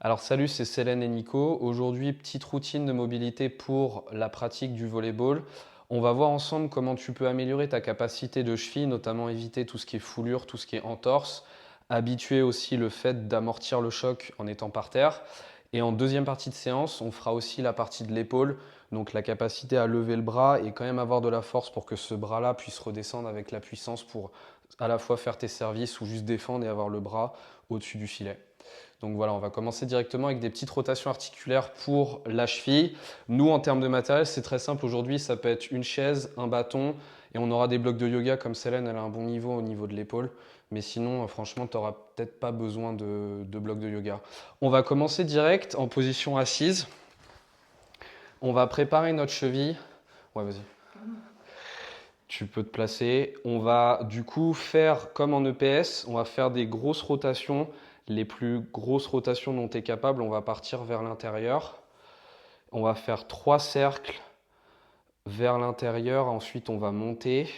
Alors salut, c'est Célène et Nico. Aujourd'hui, petite routine de mobilité pour la pratique du volleyball. On va voir ensemble comment tu peux améliorer ta capacité de cheville, notamment éviter tout ce qui est foulure, tout ce qui est entorse, habituer aussi le fait d'amortir le choc en étant par terre. Et en deuxième partie de séance, on fera aussi la partie de l'épaule, donc la capacité à lever le bras et quand même avoir de la force pour que ce bras-là puisse redescendre avec la puissance pour à la fois faire tes services ou juste défendre et avoir le bras au-dessus du filet. Donc voilà, on va commencer directement avec des petites rotations articulaires pour la cheville. Nous, en termes de matériel, c'est très simple. Aujourd'hui, ça peut être une chaise, un bâton, et on aura des blocs de yoga comme Célène, elle a un bon niveau au niveau de l'épaule. Mais sinon, franchement, tu n'auras peut-être pas besoin de blocs de yoga. On va commencer direct en position assise. On va préparer notre cheville. Ouais, vas-y. Tu peux te placer. On va du coup faire comme en EPS, on va faire des grosses rotations. Les plus grosses rotations dont tu es capable, on va partir vers l'intérieur. On va faire 3 cercles vers l'intérieur. Ensuite, on va monter,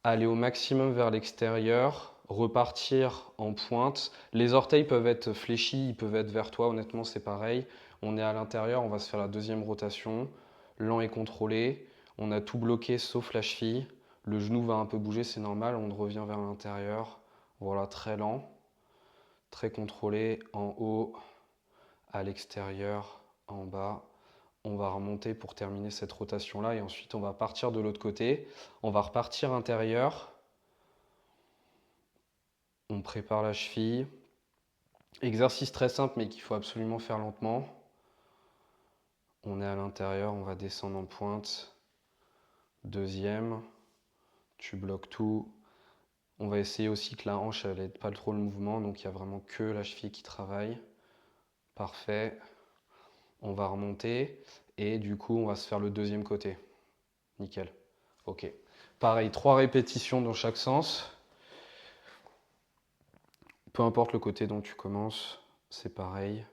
aller au maximum vers l'extérieur, repartir en pointe. Les orteils peuvent être fléchis, ils peuvent être vers toi. Honnêtement, c'est pareil. On est à l'intérieur, on va se faire la deuxième rotation. Lent et contrôlé. On a tout bloqué sauf la cheville. Le genou va un peu bouger, c'est normal. On revient vers l'intérieur. Voilà, très lent, très contrôlé. En haut, à l'extérieur, en bas. On va remonter pour terminer cette rotation-là et ensuite on va partir de l'autre côté. On va repartir intérieur. On prépare la cheville. Exercice très simple mais qu'il faut absolument faire lentement. On est à l'intérieur, on va descendre en pointe. Deuxième, tu bloques tout. On va essayer aussi que la hanche elle n'aide pas trop le mouvement, donc il n'y a vraiment que la cheville qui travaille. Parfait. On va remonter et du coup on va se faire le deuxième côté. Nickel. Ok. Pareil, 3 répétitions dans chaque sens. Peu importe le côté dont tu commences, c'est pareil.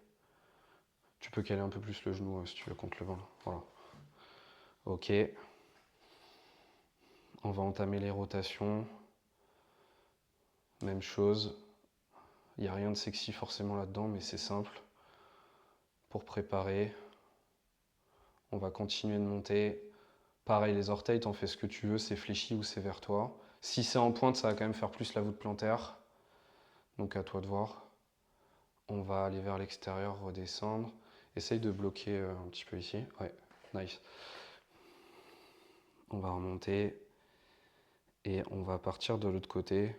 Tu peux caler un peu plus le genou si tu veux contre le vent. Voilà. Ok. On va entamer les rotations. Même chose. Il n'y a rien de sexy forcément là-dedans, mais c'est simple. Pour préparer, on va continuer de monter. Pareil, les orteils, t'en fais ce que tu veux, c'est fléchi ou c'est vers toi. Si c'est en pointe, ça va quand même faire plus la voûte plantaire. Donc à toi de voir. On va aller vers l'extérieur, redescendre. Essaye de bloquer un petit peu ici. Ouais, nice. On va remonter et on va partir de l'autre côté.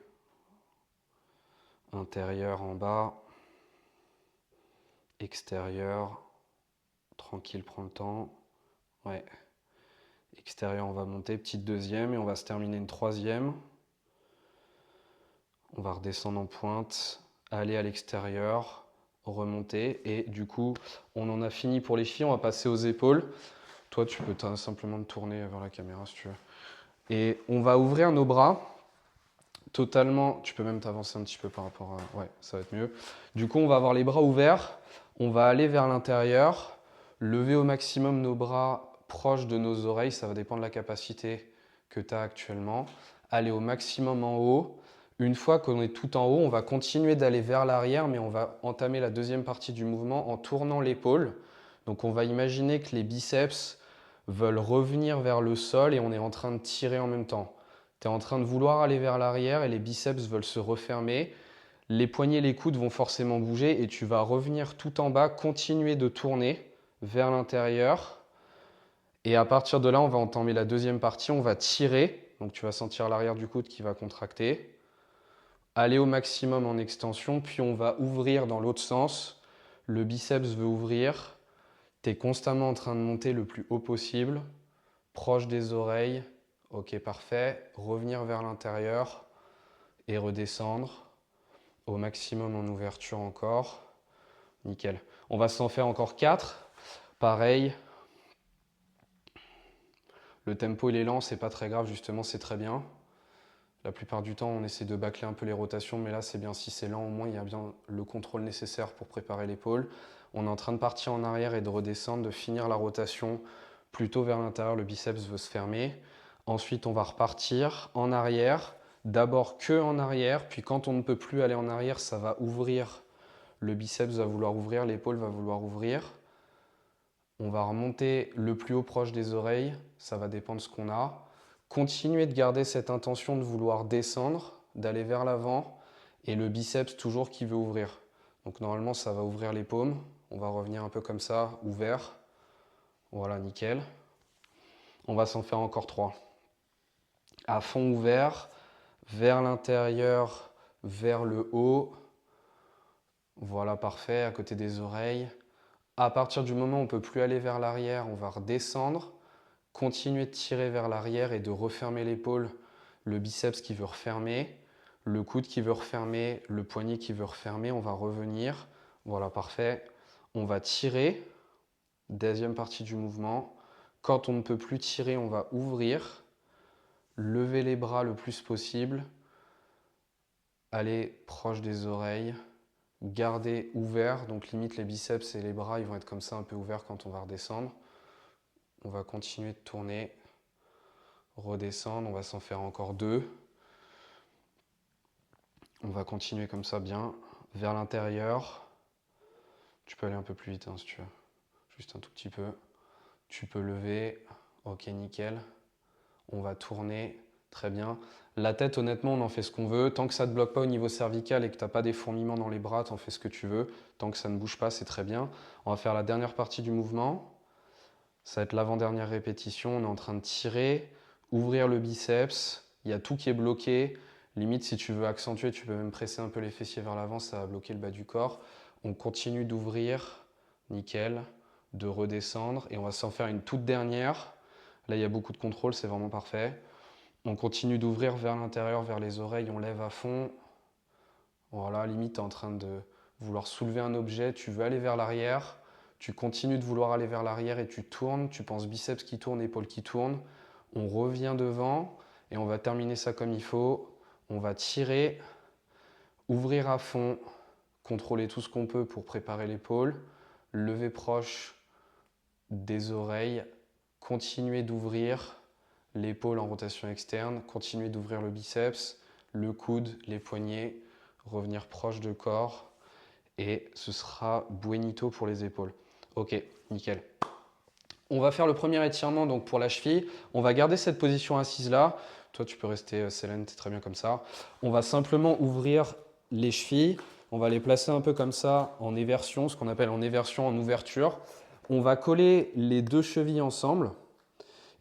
Intérieur en bas, extérieur, tranquille, prends le temps. Ouais. Extérieur, on va monter, petite deuxième et on va se terminer une troisième. On va redescendre en pointe, aller à l'extérieur, remonter et du coup, on en a fini pour les filles. On va passer aux épaules. Toi, tu peux simplement te tourner vers la caméra si tu veux. Et on va ouvrir nos bras totalement. Tu peux même t'avancer un petit peu par rapport à. Ouais, ça va être mieux. Du coup, on va avoir les bras ouverts. On va aller vers l'intérieur, lever au maximum nos bras proches de nos oreilles. Ça va dépendre de la capacité que tu as actuellement. Aller au maximum en haut. Une fois qu'on est tout en haut, on va continuer d'aller vers l'arrière, mais on va entamer la deuxième partie du mouvement en tournant l'épaule. Donc on va imaginer que les biceps veulent revenir vers le sol et on est en train de tirer en même temps. Tu es en train de vouloir aller vers l'arrière et les biceps veulent se refermer. Les poignets et les coudes vont forcément bouger et tu vas revenir tout en bas, continuer de tourner vers l'intérieur. Et à partir de là, on va entamer la deuxième partie. On va tirer. Donc tu vas sentir l'arrière du coude qui va contracter. Aller au maximum en extension, puis on va ouvrir dans l'autre sens. Le biceps veut ouvrir. Tu es constamment en train de monter le plus haut possible, proche des oreilles. Ok, parfait. Revenir vers l'intérieur et redescendre au maximum en ouverture encore. Nickel. On va s'en faire encore 4. Pareil. Le tempo il est lent, c'est pas très grave, justement, c'est très bien. La plupart du temps, on essaie de bâcler un peu les rotations, mais là, c'est bien. Si c'est lent, au moins, il y a bien le contrôle nécessaire pour préparer l'épaule. On est en train de partir en arrière et de redescendre, de finir la rotation plutôt vers l'intérieur. Le biceps veut se fermer. Ensuite, on va repartir en arrière. D'abord que en arrière, puis quand on ne peut plus aller en arrière, ça va ouvrir le biceps va vouloir ouvrir, l'épaule va vouloir ouvrir. On va remonter le plus haut proche des oreilles, ça va dépendre de ce qu'on a. Continuez de garder cette intention de vouloir descendre, d'aller vers l'avant, et le biceps toujours qui veut ouvrir. Donc normalement ça va ouvrir les paumes, on va revenir un peu comme ça, ouvert. Voilà, nickel. On va s'en faire encore 3. À fond ouvert, vers l'intérieur, vers le haut. Voilà, parfait, à côté des oreilles. À partir du moment où on ne peut plus aller vers l'arrière, on va redescendre. Continuer de tirer vers l'arrière et de refermer l'épaule, le biceps qui veut refermer, le coude qui veut refermer, le poignet qui veut refermer. On va revenir. Voilà, parfait. On va tirer. Deuxième partie du mouvement. Quand on ne peut plus tirer, on va ouvrir. Lever les bras le plus possible. Aller proche des oreilles. Garder ouvert. Donc limite les biceps et les bras, ils vont être comme ça un peu ouverts quand on va redescendre. On va continuer de tourner. Redescendre. On va s'en faire encore 2. On va continuer comme ça bien. Vers l'intérieur. Tu peux aller un peu plus vite hein, si tu veux. Juste un tout petit peu. Tu peux lever. Ok, nickel. On va tourner. Très bien. La tête, honnêtement, on en fait ce qu'on veut. Tant que ça ne te bloque pas au niveau cervical et que tu n'as pas des fourmillements dans les bras, tu en fais ce que tu veux. Tant que ça ne bouge pas, c'est très bien. On va faire la dernière partie du mouvement. Ça va être l'avant-dernière répétition. On est en train de tirer, ouvrir le biceps. Il y a tout qui est bloqué. Limite, si tu veux accentuer, tu peux même presser un peu les fessiers vers l'avant. Ça va bloquer le bas du corps. On continue d'ouvrir. Nickel. De redescendre. Et on va s'en faire une toute dernière. Là, il y a beaucoup de contrôle. C'est vraiment parfait. On continue d'ouvrir vers l'intérieur, vers les oreilles, on lève à fond. Voilà, limite, tu es en train de vouloir soulever un objet, tu veux aller vers l'arrière, tu continues de vouloir aller vers l'arrière et tu tournes, tu penses biceps qui tourne, épaule qui tourne. On revient devant et on va terminer ça comme il faut. On va tirer, ouvrir à fond, contrôler tout ce qu'on peut pour préparer l'épaule, lever proche des oreilles, continuer d'ouvrir l'épaule en rotation externe, continuer d'ouvrir le biceps, le coude, les poignets, revenir proche de corps et ce sera buenito pour les épaules. Ok, nickel. On va faire le premier étirement donc pour la cheville. On va garder cette position assise là. Toi, tu peux rester, Célène, tu es très bien comme ça. On va simplement ouvrir les chevilles. On va les placer un peu comme ça en éversion, ce qu'on appelle en éversion, en ouverture. On va coller les deux chevilles ensemble.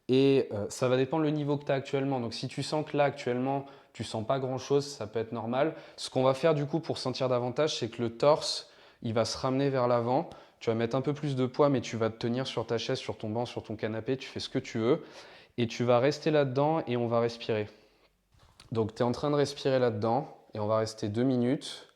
Et ça va dépendre le niveau que tu as actuellement. Donc si tu sens que là actuellement tu sens pas grand chose, ça peut être normal. Ce qu'on va faire du coup pour sentir davantage, c'est que le torse, il va se ramener vers l'avant. Tu vas mettre un peu plus de poids, mais tu vas te tenir sur ta chaise, sur ton banc, sur ton canapé, tu fais ce que tu veux. Et tu vas rester là-dedans et on va respirer. Donc tu es en train de respirer là-dedans et on va rester 2 minutes.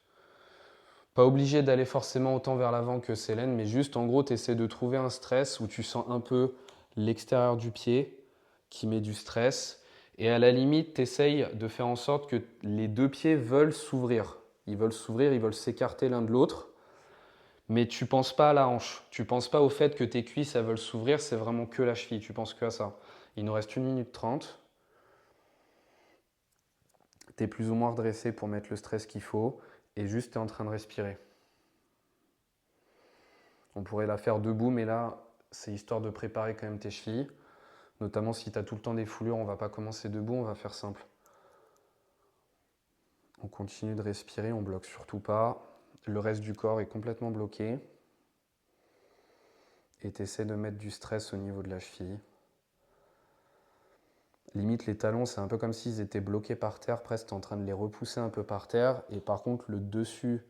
Pas obligé d'aller forcément autant vers l'avant que Célène, mais juste en gros, tu essaies de trouver un stress où tu sens un peu l'extérieur du pied qui met du stress. Et à la limite, tu essayes de faire en sorte que les deux pieds veulent s'ouvrir. Ils veulent s'ouvrir, ils veulent s'écarter l'un de l'autre. Mais tu ne penses pas à la hanche. Tu ne penses pas au fait que tes cuisses elles veulent s'ouvrir, c'est vraiment que la cheville. Tu penses que à ça. Il nous reste 1 minute 30. Tu es plus ou moins redressé pour mettre le stress qu'il faut. Et juste, tu es en train de respirer. On pourrait la faire debout, mais là, c'est histoire de préparer quand même tes chevilles. Notamment si tu as tout le temps des foulures, on ne va pas commencer debout, on va faire simple. On continue de respirer, on bloque surtout pas. Le reste du corps est complètement bloqué. Et tu essaies de mettre du stress au niveau de la cheville. Limite, les talons, c'est un peu comme s'ils étaient bloqués par terre, presque tu es en train de les repousser un peu par terre. Et par contre, le dessus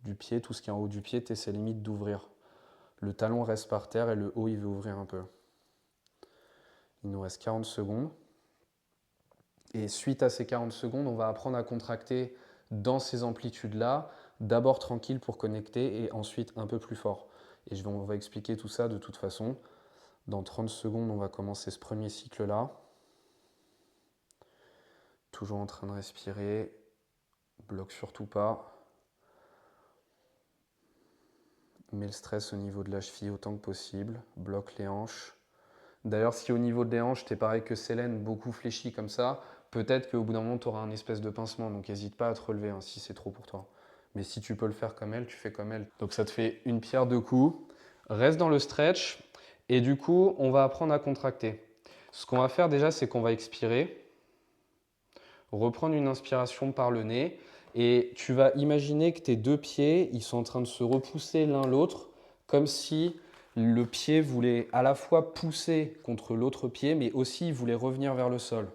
du pied, tout ce qui est en haut du pied, tu essaies limite d'ouvrir. Le talon reste par terre et le haut, il veut ouvrir un peu. Il nous reste 40 secondes. Et suite à ces 40 secondes, on va apprendre à contracter dans ces amplitudes-là, d'abord tranquille pour connecter et ensuite un peu plus fort. Et on va expliquer tout ça de toute façon. Dans 30 secondes, on va commencer ce premier cycle-là. Toujours en train de respirer. Bloque surtout pas. Mets le stress au niveau de la cheville autant que possible. Bloque les hanches. D'ailleurs, si au niveau des hanches, tu es pareil que Célène, beaucoup fléchi comme ça, peut-être qu'au bout d'un moment, tu auras un espèce de pincement. Donc n'hésite pas à te relever hein, si c'est trop pour toi. Mais si tu peux le faire comme elle, tu fais comme elle. Donc ça te fait une pierre deux coups. Reste dans le stretch. Et du coup, on va apprendre à contracter. Ce qu'on va faire déjà, c'est qu'on va expirer. Reprendre une inspiration par le nez. Et tu vas imaginer que tes deux pieds, ils sont en train de se repousser l'un l'autre, comme si le pied voulait à la fois pousser contre l'autre pied, mais aussi il voulait revenir vers le sol.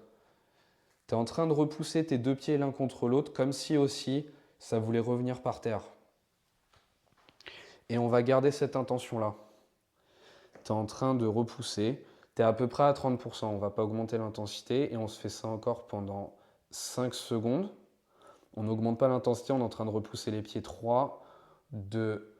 Tu es en train de repousser tes deux pieds l'un contre l'autre, comme si aussi ça voulait revenir par terre. Et on va garder cette intention-là. Tu es en train de repousser. Tu es à peu près à 30%. On ne va pas augmenter l'intensité et on se fait ça encore pendant 5 secondes. On n'augmente pas l'intensité, on est en train de repousser les pieds. 3, 2,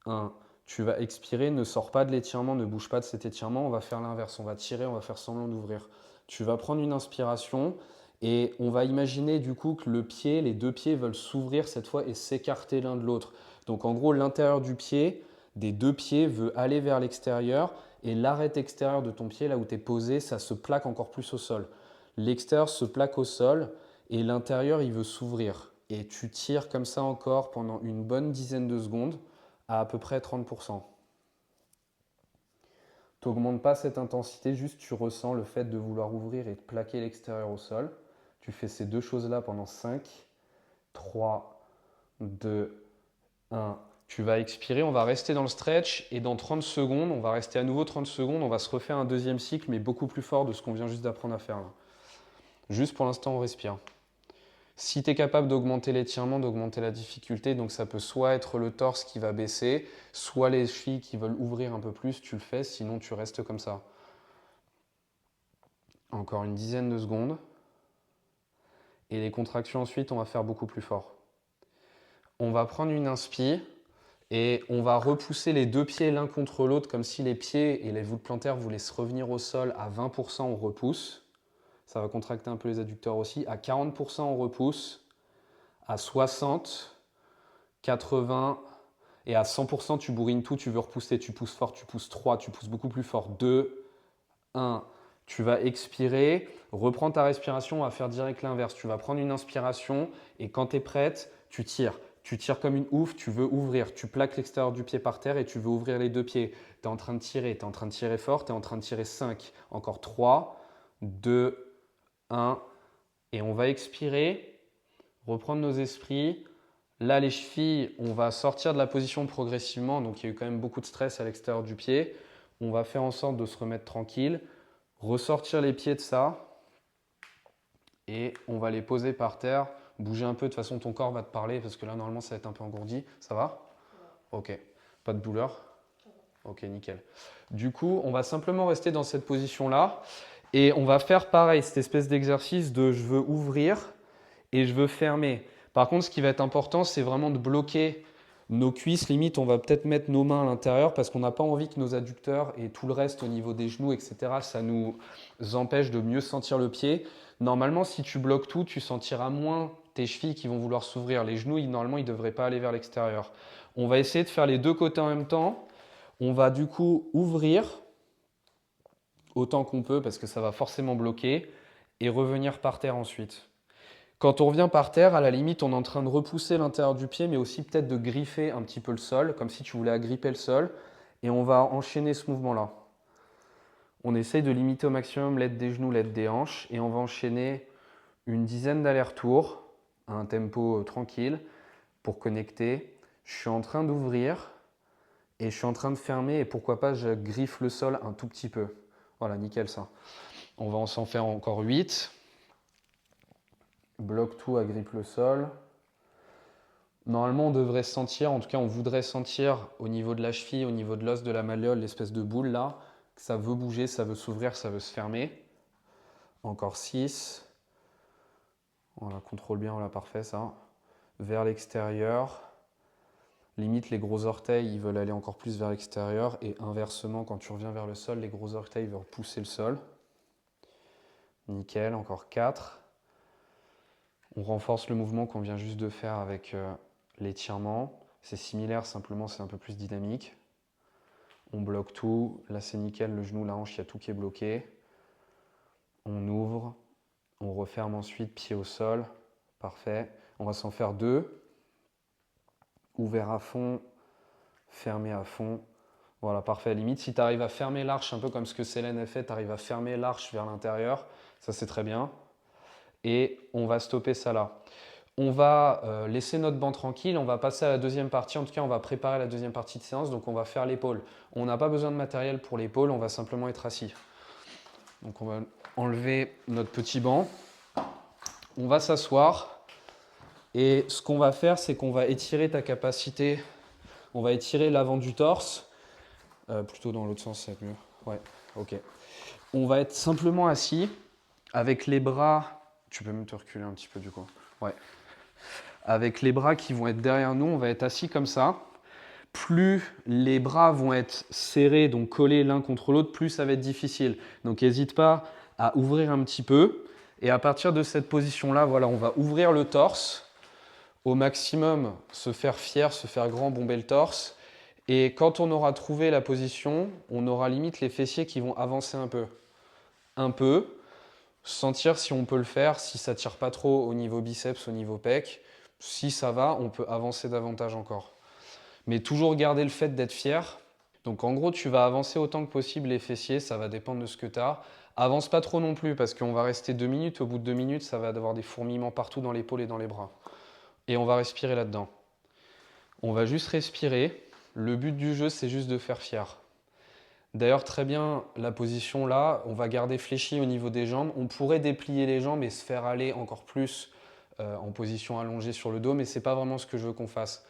1. Tu vas expirer, ne sors pas de l'étirement, ne bouge pas de cet étirement. On va faire l'inverse, on va tirer, on va faire semblant d'ouvrir. Tu vas prendre une inspiration et on va imaginer du coup que les deux pieds veulent s'ouvrir cette fois et s'écarter l'un de l'autre. Donc en gros, l'intérieur du pied, des deux pieds, veut aller vers l'extérieur et l'arête extérieure de ton pied, là où tu es posé, ça se plaque encore plus au sol. L'extérieur se plaque au sol et l'intérieur, il veut s'ouvrir. Et tu tires comme ça encore pendant une bonne dizaine de secondes à peu près 30%. Tu n'augmentes pas cette intensité, juste tu ressens le fait de vouloir ouvrir et de plaquer l'extérieur au sol. Tu fais ces deux choses-là pendant 5, 3, 2, 1. Tu vas expirer, on va rester dans le stretch et dans 30 secondes, on va rester à nouveau 30 secondes, on va se refaire un deuxième cycle mais beaucoup plus fort de ce qu'on vient juste d'apprendre à faire là. Juste pour l'instant, on respire. Si tu es capable d'augmenter l'étirement, d'augmenter la difficulté, donc ça peut soit être le torse qui va baisser, soit les chevilles qui veulent ouvrir un peu plus, tu le fais, sinon tu restes comme ça. Encore une dizaine de secondes. Et les contractions ensuite, on va faire beaucoup plus fort. On va prendre une inspi et on va repousser les deux pieds l'un contre l'autre comme si les pieds et les voûtes plantaires voulaient se revenir au sol. À 20%, on repousse. Ça va contracter un peu les adducteurs aussi. À 40%, on repousse. À 60, 80 et à 100%, tu bourrines tout, tu veux repousser, tu pousses fort, tu pousses 3, tu pousses beaucoup plus fort. 2, 1. Tu vas expirer, reprends ta respiration, on va faire direct l'inverse. Tu vas prendre une inspiration et quand tu es prête, tu tires. Tu tires comme une ouf, tu veux ouvrir. Tu plaques l'extérieur du pied par terre et tu veux ouvrir les deux pieds. Tu es en train de tirer, tu es en train de tirer fort, tu es en train de tirer 5. Encore 3, 2, 1. Et on va expirer, reprendre nos esprits. Là, les chevilles, on va sortir de la position progressivement. Donc, il y a eu quand même beaucoup de stress à l'extérieur du pied. On va faire en sorte de se remettre tranquille. Ressortir les pieds de ça. Et on va les poser par terre. Bouger un peu. De toute façon, ton corps va te parler parce que là, normalement, ça va être un peu engourdi. Ça va? Ok. Pas de douleur? Ok, nickel. Du coup, on va simplement rester dans cette position-là. Et on va faire pareil, cette espèce d'exercice de je veux ouvrir et je veux fermer. Par contre, ce qui va être important, c'est vraiment de bloquer nos cuisses. Limite, on va peut-être mettre nos mains à l'intérieur parce qu'on n'a pas envie que nos adducteurs et tout le reste au niveau des genoux, etc., ça nous empêche de mieux sentir le pied. Normalement, si tu bloques tout, tu sentiras moins tes chevilles qui vont vouloir s'ouvrir. Les genoux, normalement, ils ne devraient pas aller vers l'extérieur. On va essayer de faire les deux côtés en même temps. On va du coup ouvrir autant qu'on peut parce que ça va forcément bloquer et revenir par terre ensuite. Quand on revient par terre, à la limite, on est en train de repousser l'intérieur du pied, mais aussi peut-être de griffer un petit peu le sol, comme si tu voulais agripper le sol. Et on va enchaîner ce mouvement-là. On essaye de limiter au maximum l'aide des genoux, l'aide des hanches, et on va enchaîner une dizaine d'allers-retours à un tempo tranquille pour connecter. Je suis en train d'ouvrir et je suis en train de fermer, et pourquoi pas, je griffe le sol un tout petit peu. Voilà, nickel ça. On va s'en faire encore 8. Bloque tout, agrippe le sol. Normalement, on devrait sentir, en tout cas, on voudrait sentir au niveau de la cheville, au niveau de l'os de la malléole, l'espèce de boule là, que ça veut bouger, ça veut s'ouvrir, ça veut se fermer. Encore 6. Voilà, contrôle bien, voilà, parfait ça. Vers l'extérieur. Limite, les gros orteils, ils veulent aller encore plus vers l'extérieur. Et inversement, quand tu reviens vers le sol, les gros orteils veulent pousser le sol. Nickel, encore 4. On renforce le mouvement qu'on vient juste de faire avec l'étirement. C'est similaire, simplement c'est un peu plus dynamique. On bloque tout. Là c'est nickel, le genou, la hanche, il y a tout qui est bloqué. On ouvre. On referme ensuite, pied au sol. Parfait. On va s'en faire 2. Ouvert à fond, fermé à fond. Voilà, parfait. Limite, si tu arrives à fermer l'arche, un peu comme ce que Célène a fait, tu arrives à fermer l'arche vers l'intérieur, ça c'est très bien. Et on va stopper ça là. On va laisser notre banc tranquille, on va passer à la deuxième partie. En tout cas, on va préparer la deuxième partie de séance, donc on va faire l'épaule. On n'a pas besoin de matériel pour l'épaule, on va simplement être assis. Donc on va enlever notre petit banc, on va s'asseoir et ce qu'on va faire, c'est qu'on va étirer ta capacité, on va étirer l'avant du torse, plutôt dans l'autre sens, c'est mieux. Ouais, ok. On va être simplement assis avec les bras, tu peux même te reculer un petit peu du coup. Ouais. Avec les bras qui vont être derrière nous, on va être assis comme ça. Plus les bras vont être serrés, donc collés l'un contre l'autre, plus ça va être difficile. Donc n'hésite pas à ouvrir un petit peu. Et à partir de cette position-là, voilà, on va ouvrir le torse au maximum, se faire fier, se faire grand, bomber le torse. Et quand on aura trouvé la position, on aura limite les fessiers qui vont avancer un peu. Un peu, sentir si on peut le faire, si ça ne tire pas trop au niveau biceps, au niveau pec. Si ça va, on peut avancer davantage encore. Mais toujours garder le fait d'être fier. Donc en gros, tu vas avancer autant que possible les fessiers, ça va dépendre de ce que tu as. Avance pas trop non plus parce qu'on va rester 2 minutes. Au bout de 2 minutes, ça va avoir des fourmillements partout dans l'épaule et dans les bras. Et on va respirer là-dedans. On va juste respirer. Le but du jeu, c'est juste de faire fier. D'ailleurs, très bien, la position là, on va garder fléchi au niveau des jambes. On pourrait déplier les jambes et se faire aller encore plus en position allongée sur le dos, mais ce n'est pas vraiment ce que je veux qu'on fasse.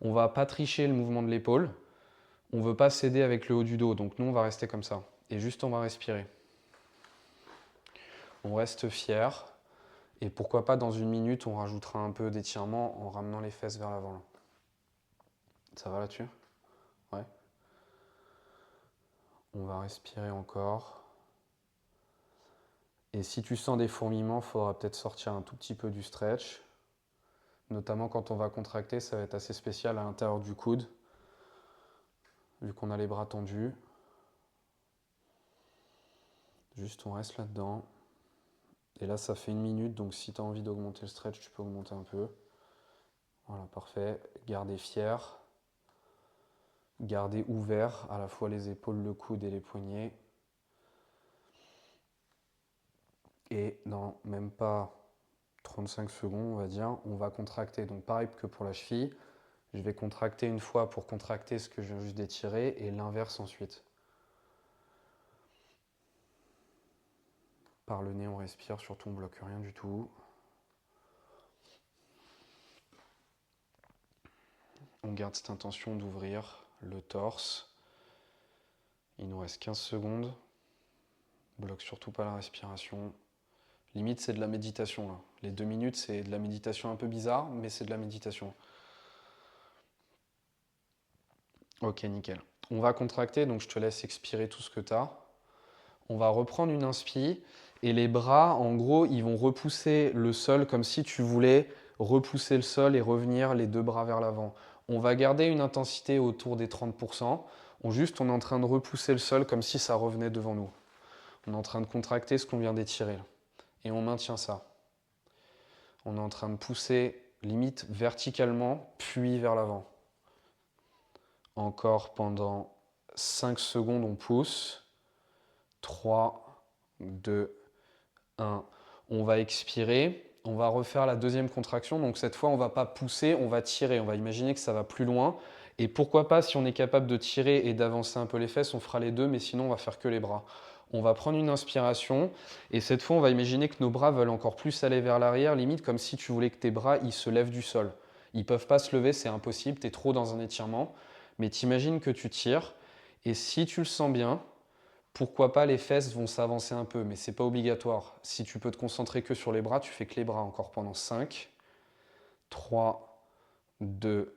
On ne va pas tricher le mouvement de l'épaule. On ne veut pas céder avec le haut du dos, donc nous on va rester comme ça. Et juste on va respirer. On reste fier. Et pourquoi pas dans une minute on rajoutera un peu d'étirement en ramenant les fesses vers l'avant. Ça va là-dessus? Ouais. On va respirer encore. Et si tu sens des fourmillements, il faudra peut-être sortir un tout petit peu du stretch. Notamment quand on va contracter, ça va être assez spécial à l'intérieur du coude. Vu qu'on a les bras tendus. Juste on reste là-dedans. Et là, ça fait une minute, donc si tu as envie d'augmenter le stretch, tu peux augmenter un peu. Voilà, parfait. Gardez fier. Gardez ouvert à la fois les épaules, le coude et les poignets. Et dans même pas 35 secondes, on va dire, on va contracter. Donc pareil que pour la cheville, je vais contracter une fois pour contracter ce que je viens juste d'étirer et l'inverse ensuite. Par le nez, on respire, surtout on ne bloque rien du tout. On garde cette intention d'ouvrir le torse. Il nous reste 15 secondes. Bloque surtout pas la respiration. Limite, c'est de la méditation là. Les 2 minutes, c'est de la méditation un peu bizarre, mais c'est de la méditation. Ok, nickel. On va contracter, donc je te laisse expirer tout ce que tu as. On va reprendre une inspi et les bras, en gros, ils vont repousser le sol comme si tu voulais repousser le sol et revenir les deux bras vers l'avant. On va garder une intensité autour des 30%. On est en train de repousser le sol comme si ça revenait devant nous. On est en train de contracter ce qu'on vient d'étirer. Et on maintient ça. On est en train de pousser limite verticalement, puis vers l'avant. Encore pendant 5 secondes, on pousse. 3, 2, 1. On va expirer. On va refaire la deuxième contraction. Donc cette fois, on ne va pas pousser, on va tirer. On va imaginer que ça va plus loin. Et pourquoi pas, si on est capable de tirer et d'avancer un peu les fesses, on fera les deux, mais sinon, on va faire que les bras. On va prendre une inspiration. Et cette fois, on va imaginer que nos bras veulent encore plus aller vers l'arrière, limite comme si tu voulais que tes bras ils se lèvent du sol. Ils ne peuvent pas se lever, c'est impossible. Tu es trop dans un étirement. Mais t'imagines que tu tires. Et si tu le sens bien, pourquoi pas les fesses vont s'avancer un peu, mais c'est pas obligatoire. Si tu peux te concentrer que sur les bras, tu fais que les bras encore pendant 5, 3, 2,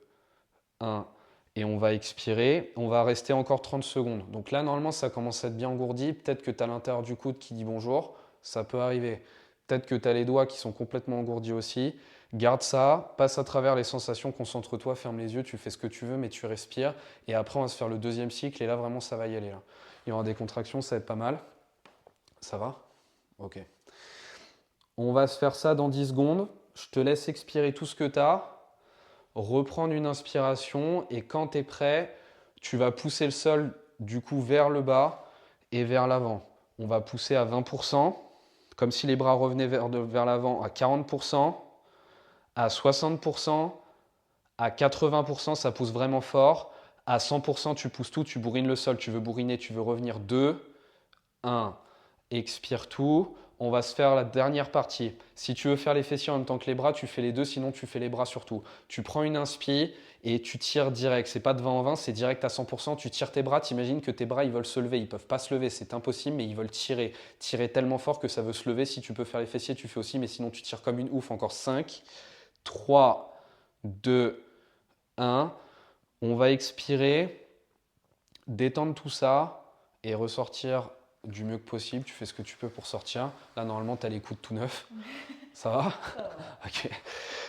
1. Et on va expirer. On va rester encore 30 secondes. Donc là, normalement, ça commence à être bien engourdi. Peut-être que tu as l'intérieur du coude qui dit bonjour. Ça peut arriver. Peut-être que tu as les doigts qui sont complètement engourdis aussi. Garde ça, passe à travers les sensations, concentre-toi, ferme les yeux, tu fais ce que tu veux, mais tu respires. Et après, on va se faire le deuxième cycle. Et là, vraiment, ça va y aller. Là. Il y aura des contractions, ça va être pas mal. Ça va? Ok. On va se faire ça dans 10 secondes. Je te laisse expirer tout ce que tu as. reprendre une inspiration et quand tu es prêt, tu vas pousser le sol du coup vers le bas et vers l'avant. On va pousser à 20%, comme si les bras revenaient vers l'avant, à 40%, à 60%, à 80%, ça pousse vraiment fort. À 100%, tu pousses tout, tu bourrines le sol, tu veux bourriner, tu veux revenir. 2, 1, expire tout. On va se faire la dernière partie. Si tu veux faire les fessiers en même temps que les bras, tu fais les deux, sinon tu fais les bras surtout. Tu prends une inspi et tu tires direct. C'est pas de 20 en 20, c'est direct à 100%. Tu tires tes bras, t'imagines que tes bras ils veulent se lever. Ils peuvent pas se lever, c'est impossible, mais ils veulent tirer. Tirer tellement fort que ça veut se lever. Si tu peux faire les fessiers, tu fais aussi, mais sinon tu tires comme une ouf. Encore 5, 3, 2, 1. On va expirer, détendre tout ça et ressortir du mieux que possible. Tu fais ce que tu peux pour sortir. Là, normalement, tu as les coudes tout neufs. Ça va? Ça va. Ok.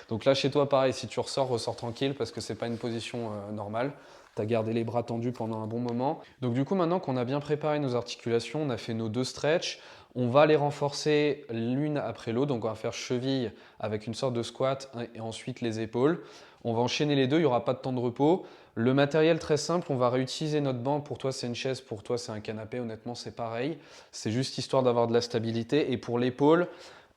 Donc là, chez toi, pareil, si tu ressors, ressors tranquille parce que c'est pas une position normale. Tu as gardé les bras tendus pendant un bon moment. Donc du coup, maintenant qu'on a bien préparé nos articulations, on a fait nos 2 stretches, on va les renforcer l'une après l'autre. Donc on va faire cheville avec une sorte de squat et ensuite les épaules. On va enchaîner les deux, il n'y aura pas de temps de repos. Le matériel très simple, on va réutiliser notre banc. Pour toi, c'est une chaise, pour toi, c'est un canapé. Honnêtement, c'est pareil. C'est juste histoire d'avoir de la stabilité. Et pour l'épaule,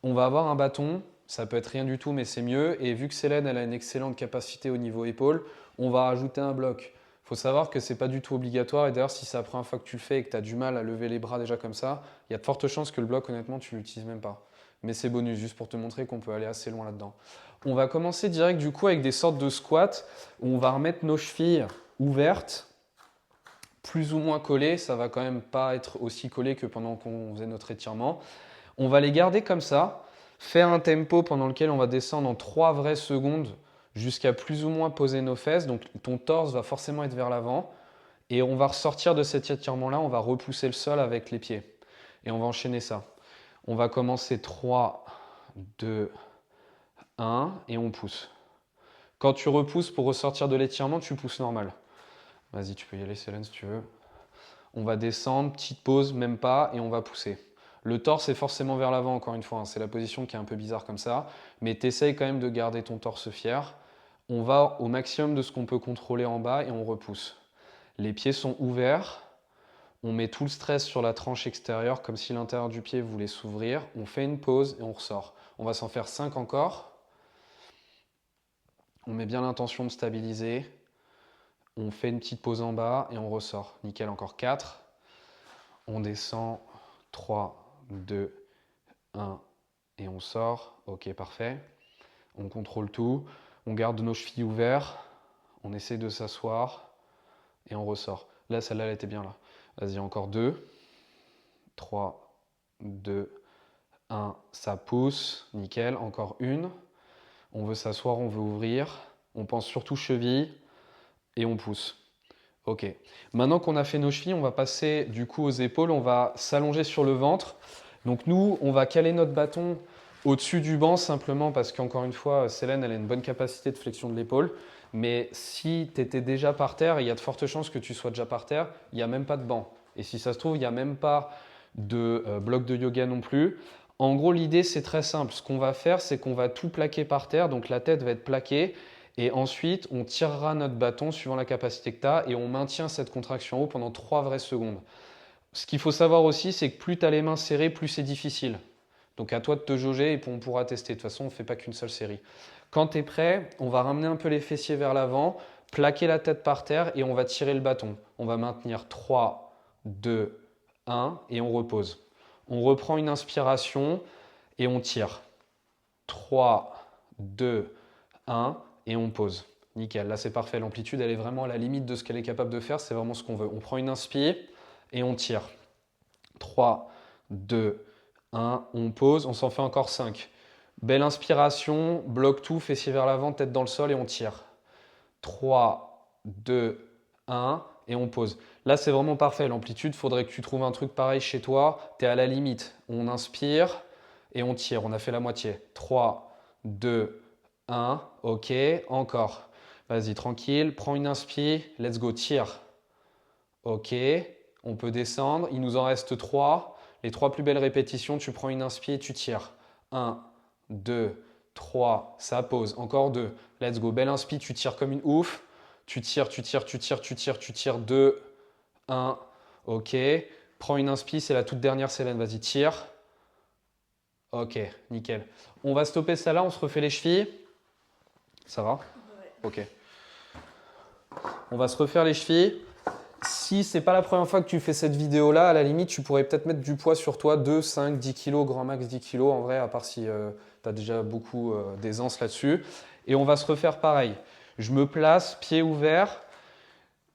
on va avoir un bâton. Ça peut être rien du tout, mais c'est mieux. Et vu que Célène, elle a une excellente capacité au niveau épaule, on va rajouter un bloc. Il faut savoir que ce n'est pas du tout obligatoire. Et d'ailleurs, si c'est la première fois que tu le fais et que tu as du mal à lever les bras déjà comme ça, il y a de fortes chances que le bloc, honnêtement, tu ne l'utilises même pas. Mais c'est bonus, juste pour te montrer qu'on peut aller assez loin là-dedans. On va commencer direct du coup avec des sortes de squats où on va remettre nos chevilles ouvertes, plus ou moins collées. Ça va quand même pas être aussi collé que pendant qu'on faisait notre étirement. On va les garder comme ça, faire un tempo pendant lequel on va descendre en 3 vraies secondes jusqu'à plus ou moins poser nos fesses. Donc ton torse va forcément être vers l'avant. Et on va ressortir de cet étirement-là, on va repousser le sol avec les pieds. Et on va enchaîner ça. On va commencer 3, 2, 1 et on pousse. Quand tu repousses pour ressortir de l'étirement, tu pousses normal. Vas-y, tu peux y aller, Célène, si tu veux. On va descendre, petite pause, même pas, et on va pousser. Le torse est forcément vers l'avant, encore une fois. Hein. C'est la position qui est un peu bizarre comme ça. Mais tu essayes quand même de garder ton torse fier. On va au maximum de ce qu'on peut contrôler en bas et on repousse. Les pieds sont ouverts. On met tout le stress sur la tranche extérieure, comme si l'intérieur du pied voulait s'ouvrir. On fait une pause et on ressort. On va s'en faire 5 encore. On met bien l'intention de stabiliser. On fait une petite pause en bas et on ressort. Nickel, encore 4. On descend. 3, 2, 1 et on sort. Ok, parfait. On contrôle tout. On garde nos chevilles ouvertes. On essaie de s'asseoir et on ressort. Là, celle-là, elle était bien là. Vas-y, encore 2. 3, 2, 1. Ça pousse. Nickel. Encore une. On veut s'asseoir, on veut ouvrir. On pense surtout cheville et on pousse. Ok. Maintenant qu'on a fait nos chevilles, on va passer du coup aux épaules. On va s'allonger sur le ventre. Donc nous, on va caler notre bâton au-dessus du banc simplement parce qu'encore une fois, Célène, elle a une bonne capacité de flexion de l'épaule. Mais si tu étais déjà par terre, il y a de fortes chances que tu sois déjà par terre, il n'y a même pas de banc. Et si ça se trouve, il n'y a même pas de bloc de yoga non plus. En gros, l'idée, c'est très simple. Ce qu'on va faire, c'est qu'on va tout plaquer par terre. Donc la tête va être plaquée. Et ensuite, on tirera notre bâton suivant la capacité que tu as et on maintient cette contraction en haut pendant 3 vraies secondes. Ce qu'il faut savoir aussi, c'est que plus tu as les mains serrées, plus c'est difficile. Donc à toi de te jauger et on pourra tester. De toute façon, on ne fait pas qu'une seule série. Quand tu es prêt, on va ramener un peu les fessiers vers l'avant, plaquer la tête par terre et on va tirer le bâton. On va maintenir 3, 2, 1 et on repose. On reprend une inspiration et on tire. 3, 2, 1 et on pose. Nickel, là c'est parfait. L'amplitude, elle est vraiment à la limite de ce qu'elle est capable de faire. C'est vraiment ce qu'on veut. On prend une inspire et on tire. 3, 2, 1, on pose. On s'en fait encore 5. Belle inspiration, bloque tout, fessier vers l'avant, tête dans le sol et on tire. 3, 2, 1 et on pose. Là, c'est vraiment parfait. L'amplitude, il faudrait que tu trouves un truc pareil chez toi. Tu es à la limite. On inspire et on tire. On a fait la moitié. 3, 2, 1. Ok, encore. Vas-y, tranquille. Prends une inspire. Let's go, tire. Ok, on peut descendre. Il nous en reste 3. Les 3 plus belles répétitions, tu prends une inspire et tu tires. 1, 2, 3, ça pose. Encore 2. Let's go. Belle inspi, tu tires comme une ouf. Tu tires, tu tires, tu tires, tu tires, tu tires. 2, 1. Ok. Prends une inspi, c'est la toute dernière, Célène. Vas-y, tire. Ok, nickel. On va stopper ça là, on se refait les chevilles. Ça va? Ouais. Ok. On va se refaire les chevilles. Si c'est pas la première fois que tu fais cette vidéo là, à la limite, tu pourrais peut-être mettre du poids sur toi, 2, 5, 10 kg, grand max 10 kg en vrai, à part si tu as déjà beaucoup d'aisance là-dessus. Et on va se refaire pareil. Je me place, pied ouvert,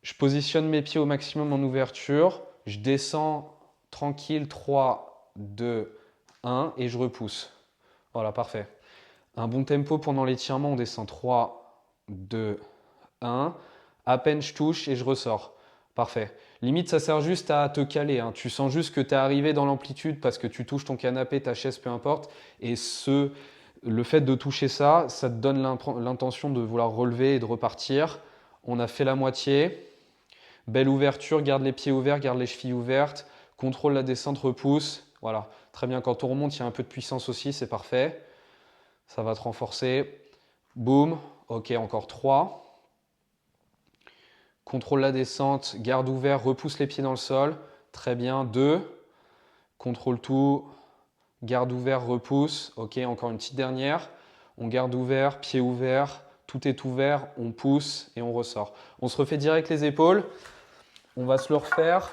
je positionne mes pieds au maximum en ouverture, je descends tranquille, 3, 2, 1 et je repousse. Voilà, parfait. Un bon tempo pendant l'étirement, on descend 3, 2, 1. À peine je touche et je ressors. Parfait. Limite, ça sert juste à te caler, hein. Tu sens juste que tu es arrivé dans l'amplitude parce que tu touches ton canapé, ta chaise, peu importe. Et le fait de toucher ça, ça te donne l'intention de vouloir relever et de repartir. On a fait la moitié. Belle ouverture, garde les pieds ouverts, garde les chevilles ouvertes. Contrôle la descente, repousse. Voilà. Très bien, quand on remonte, il y a un peu de puissance aussi, c'est parfait. Ça va te renforcer. Boum. Ok, encore 3. Contrôle la descente, garde ouvert, repousse les pieds dans le sol. Très bien. 2. Contrôle tout. Garde ouvert, repousse. Ok, encore une petite dernière. On garde ouvert, pied ouvert. Tout est ouvert. On pousse et on ressort. On se refait direct les épaules. On va se le refaire.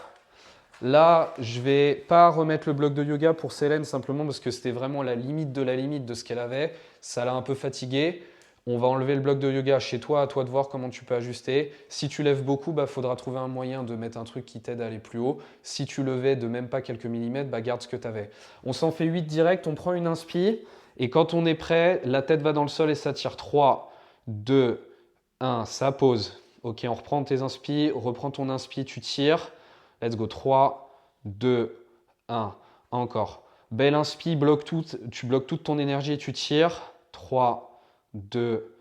Là, je vais pas remettre le bloc de yoga pour Célène simplement parce que c'était vraiment la limite de ce qu'elle avait. Ça l'a un peu fatiguée. On va enlever le bloc de yoga chez toi, à toi de voir comment tu peux ajuster. Si tu lèves beaucoup, bah, faudra trouver un moyen de mettre un truc qui t'aide à aller plus haut. Si tu levais de même pas quelques millimètres, bah, garde ce que tu avais. On s'en fait 8 direct, on prend une inspi. Et quand on est prêt, la tête va dans le sol et ça tire. 3, 2, 1, ça pose. Ok, on reprend tes inspi, reprends ton inspi, tu tires. Let's go. 3, 2, 1. Encore. Belle inspi, tu bloques toute ton énergie et tu tires. 3, 2,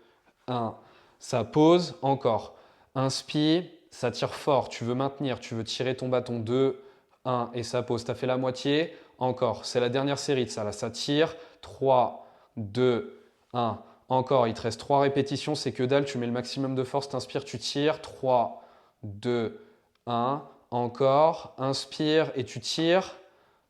1. Ça pose. Encore. Inspire, ça tire fort. Tu veux maintenir, tu veux tirer ton bâton. 2, 1 et ça pose. Tu as fait la moitié. Encore. C'est la dernière série de ça. Là, ça tire. 3, 2, 1. Encore. Il te reste 3 répétitions. C'est que dalle. Tu mets le maximum de force. T'inspires, tu tires. 3, 2, 1. Encore. Inspire et tu tires.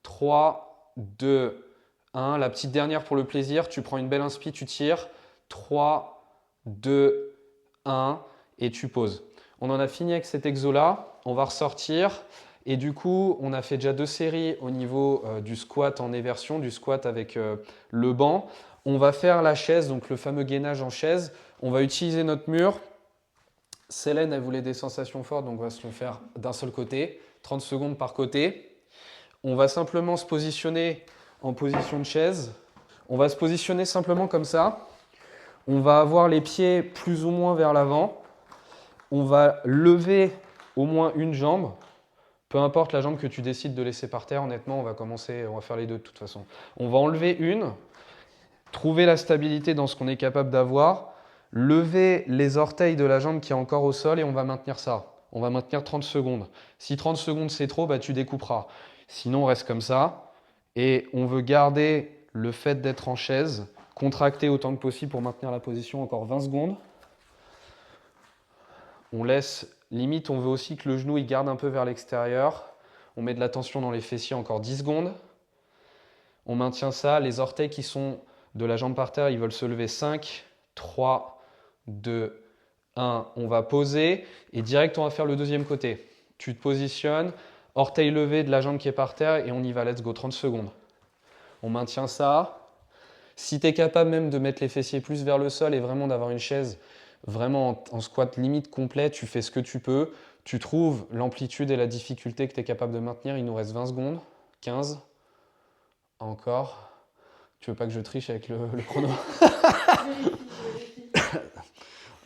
3, 2, 1. La petite dernière pour le plaisir. Tu prends une belle inspi, tu tires. 3, 2, 1 et tu poses. On en a fini avec cet exo-là. On va ressortir. Et du coup, on a fait déjà 2 séries au niveau du squat en éversion, du squat avec le banc. On va faire la chaise, donc le fameux gainage en chaise. On va utiliser notre mur. Célène, elle voulait des sensations fortes, donc on va se le faire d'un seul côté. 30 secondes par côté. On va simplement se positionner en position de chaise. On va se positionner simplement comme ça. On va avoir les pieds plus ou moins vers l'avant. On va lever au moins une jambe. Peu importe la jambe que tu décides de laisser par terre, honnêtement, on va faire les deux de toute façon. On va enlever une, trouver la stabilité dans ce qu'on est capable d'avoir, lever les orteils de la jambe qui est encore au sol et on va maintenir ça. On va maintenir 30 secondes. Si 30 secondes c'est trop, bah, tu découperas. Sinon, on reste comme ça. Et on veut garder le fait d'être en chaise, contracter autant que possible pour maintenir la position encore 20 secondes. On laisse, limite, on veut aussi que le genou il garde un peu vers l'extérieur. On met de la tension dans les fessiers encore 10 secondes. On maintient ça. Les orteils qui sont de la jambe par terre, ils veulent se lever. 5, 3, 2, 1. On va poser et direct, on va faire le deuxième côté. Tu te positionnes, orteil levé de la jambe qui est par terre et on y va. Let's go, 30 secondes. On maintient ça. Si tu es capable même de mettre les fessiers plus vers le sol et vraiment d'avoir une chaise vraiment en squat limite complet, tu fais ce que tu peux. Tu trouves l'amplitude et la difficulté que tu es capable de maintenir. Il nous reste 20 secondes. 15. Encore. Tu veux pas que je triche avec le chrono?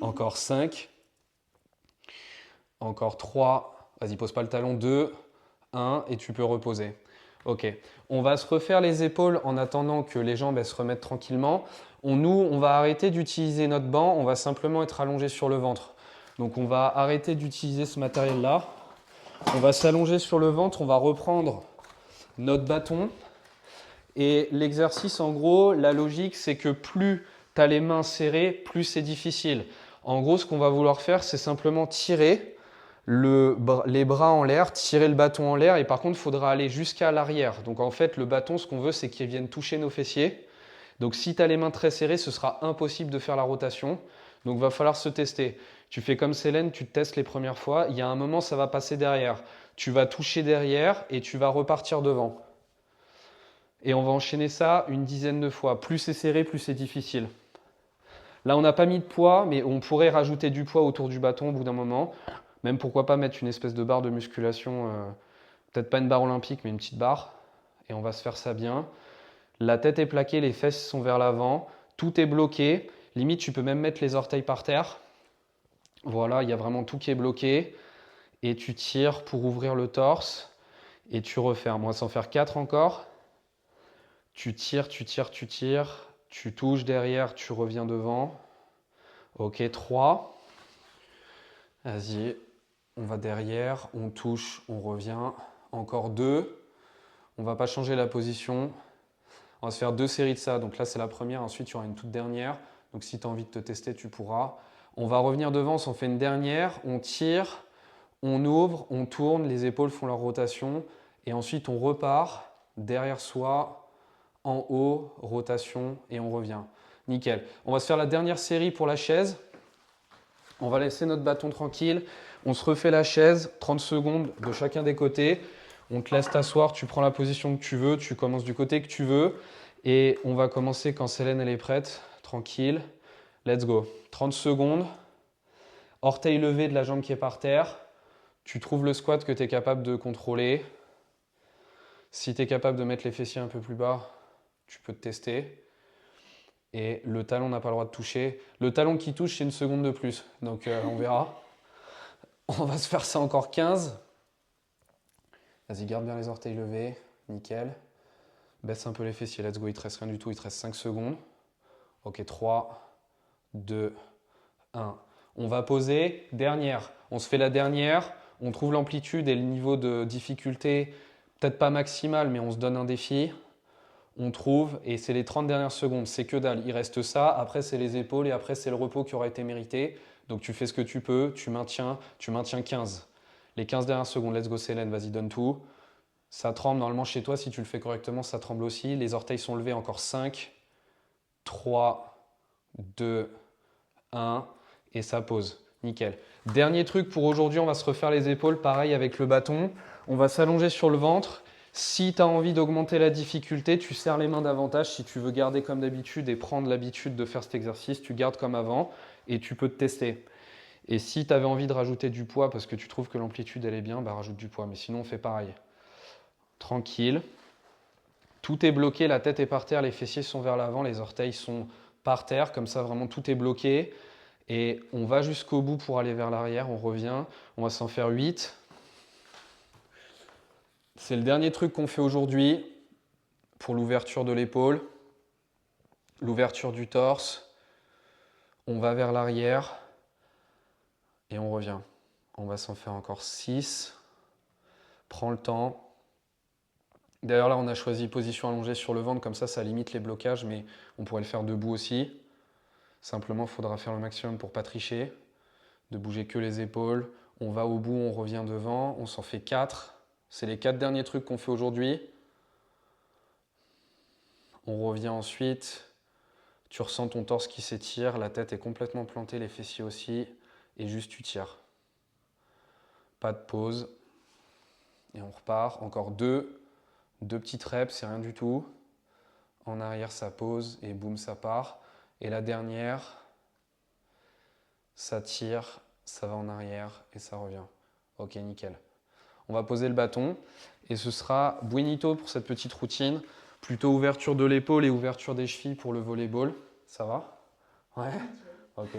Encore 5. Encore 3. Vas-y, pose pas le talon. 2, 1 et tu peux reposer. Ok. On va se refaire les épaules en attendant que les jambes elles se remettent tranquillement. On va arrêter d'utiliser notre banc. On va simplement être allongé sur le ventre. Donc, on va arrêter d'utiliser ce matériel-là. On va s'allonger sur le ventre. On va reprendre notre bâton. Et l'exercice, en gros, la logique, c'est que plus tu as les mains serrées, plus c'est difficile. En gros, ce qu'on va vouloir faire, c'est simplement tirer les bras en l'air, tirer le bâton en l'air et par contre, il faudra aller jusqu'à l'arrière. Donc en fait, le bâton, ce qu'on veut, c'est qu'il vienne toucher nos fessiers. Donc si tu as les mains très serrées, ce sera impossible de faire la rotation. Donc il va falloir se tester. Tu fais comme Célène, tu te testes les premières fois. Il y a un moment, ça va passer derrière. Tu vas toucher derrière et tu vas repartir devant. Et on va enchaîner ça une dizaine de fois. Plus c'est serré, plus c'est difficile. Là, on n'a pas mis de poids, mais on pourrait rajouter du poids autour du bâton au bout d'un moment. Même pourquoi pas mettre une espèce de barre de musculation, peut-être pas une barre olympique, mais une petite barre. Et on va se faire ça bien. La tête est plaquée, les fesses sont vers l'avant. Tout est bloqué. Limite, tu peux même mettre les orteils par terre. Voilà, il y a vraiment tout qui est bloqué. Et tu tires pour ouvrir le torse. Et tu refermes. On va s'en faire 4 encore. Tu tires, tu tires, tu tires. Tu touches derrière, tu reviens devant. Ok, 3. Vas-y, on va derrière, on touche, on revient. Encore 2. On ne va pas changer la position. On va se faire 2 séries de ça. Donc là, c'est la première. Ensuite, il y aura une toute dernière. Donc si tu as envie de te tester, tu pourras. On va revenir devant, on s'en fait une dernière. On tire, on ouvre, on tourne. Les épaules font leur rotation. Et ensuite, on repart derrière soi. En haut, rotation et on revient. Nickel. On va se faire la dernière série pour la chaise. On va laisser notre bâton tranquille. On se refait la chaise, 30 secondes de chacun des côtés. On te laisse t'asseoir, tu prends la position que tu veux, tu commences du côté que tu veux. Et on va commencer quand Célène elle est prête. Tranquille. Let's go. 30 secondes. Orteil levé de la jambe qui est par terre. Tu trouves le squat que tu es capable de contrôler. Si tu es capable de mettre les fessiers un peu plus bas, tu peux te tester. Et le talon n'a pas le droit de toucher. Le talon qui touche, c'est une seconde de plus. Donc on verra. On va se faire ça encore 15. Vas-y, garde bien les orteils levés. Nickel. Baisse un peu les fessiers. Let's go. Il te reste rien du tout. Il te reste 5 secondes. Ok, 3, 2, 1. On va poser. Dernière. On se fait la dernière. On trouve l'amplitude et le niveau de difficulté. Peut-être pas maximal, mais on se donne un défi. On trouve, et c'est les 30 dernières secondes, c'est que dalle. Il reste ça, après c'est les épaules et après c'est le repos qui aura été mérité. Donc tu fais ce que tu peux, tu maintiens 15. Les 15 dernières secondes, let's go Célène, vas-y donne tout. Ça tremble normalement chez toi, si tu le fais correctement, ça tremble aussi. Les orteils sont levés, encore 5, 3, 2, 1, et ça pose. Nickel. Dernier truc pour aujourd'hui, on va se refaire les épaules, pareil avec le bâton. On va s'allonger sur le ventre. Si tu as envie d'augmenter la difficulté, tu serres les mains davantage. Si tu veux garder comme d'habitude et prendre l'habitude de faire cet exercice, tu gardes comme avant et tu peux te tester. Et si tu avais envie de rajouter du poids parce que tu trouves que l'amplitude elle est bien, bah rajoute du poids. Mais sinon, on fait pareil. Tranquille. Tout est bloqué, la tête est par terre, les fessiers sont vers l'avant, les orteils sont par terre. Comme ça, vraiment, tout est bloqué. Et on va jusqu'au bout pour aller vers l'arrière. On revient. On va s'en faire 8. C'est le dernier truc qu'on fait aujourd'hui pour l'ouverture de l'épaule, l'ouverture du torse. On va vers l'arrière et on revient. On va s'en faire encore 6. Prends le temps. D'ailleurs là, on a choisi position allongée sur le ventre, comme ça limite les blocages, mais on pourrait le faire debout aussi. Simplement, il faudra faire le maximum pour ne pas tricher, de bouger que les épaules. On va au bout, on revient devant, on s'en fait 4. C'est les 4 derniers trucs qu'on fait aujourd'hui. On revient ensuite. Tu ressens ton torse qui s'étire, la tête est complètement plantée, les fessiers aussi. Et juste tu tires. Pas de pause. Et on repart. Encore 2. 2 petites reps, c'est rien du tout. En arrière, ça pose et boum, ça part. Et la dernière, ça tire, ça va en arrière et ça revient. Ok, nickel. On va poser le bâton et ce sera buenito pour cette petite routine. Plutôt ouverture de l'épaule et ouverture des chevilles pour le volleyball. Ça va? Ouais? Ok,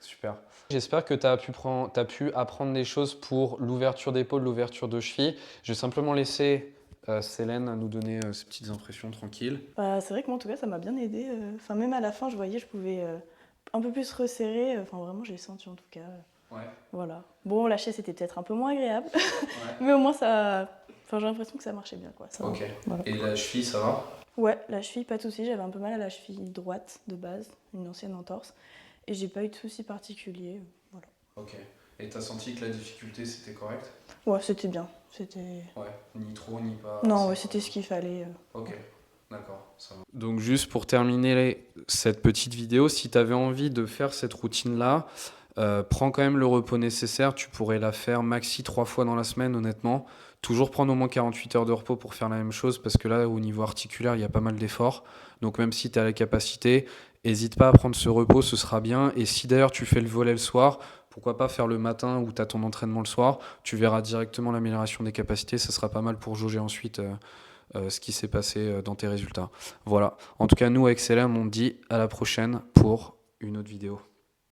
super. J'espère que tu as pu apprendre des choses pour l'ouverture d'épaule, l'ouverture de cheville. Je vais simplement laisser Célène nous donner ses petites impressions tranquilles. C'est vrai que moi, en tout cas, ça m'a bien aidé. Enfin, même à la fin, je voyais, je pouvais un peu plus resserrer. Enfin, vraiment, j'ai senti en tout cas. Ouais. Voilà. Bon, lâcher, c'était peut-être un peu moins agréable. Ouais. Mais au moins, ça. Enfin, j'ai l'impression que ça marchait bien, quoi. Ça, Ok. voilà. Et la cheville, ça va? Ouais, la cheville, pas de souci. J'avais un peu mal à la cheville droite de base, une ancienne entorse. Et j'ai pas eu de soucis particuliers. Voilà. Ok. Et t'as senti que la difficulté c'était correct? Ouais, c'était bien. C'était. Ouais, ni trop, ni pas Non, assez, ouais, quoi. c'était ce qu'il fallait. Ok, d'accord, ça va. Donc juste pour terminer cette petite vidéo, si tu avais envie de faire cette routine-là, prends quand même le repos nécessaire. Tu pourrais la faire maxi 3 fois dans la semaine, honnêtement. Toujours prendre au moins 48 heures de repos pour faire la même chose, parce que là, au niveau articulaire, il y a pas mal d'efforts. Donc même si tu as la capacité, n'hésite pas à prendre ce repos, ce sera bien. Et si d'ailleurs tu fais le volet le soir, pourquoi pas faire le matin ou tu as ton entraînement le soir, tu verras directement l'amélioration des capacités, ça sera pas mal pour jauger ensuite ce qui s'est passé dans tes résultats. Voilà. En tout cas, nous, avec Selem, on dit à la prochaine pour une autre vidéo.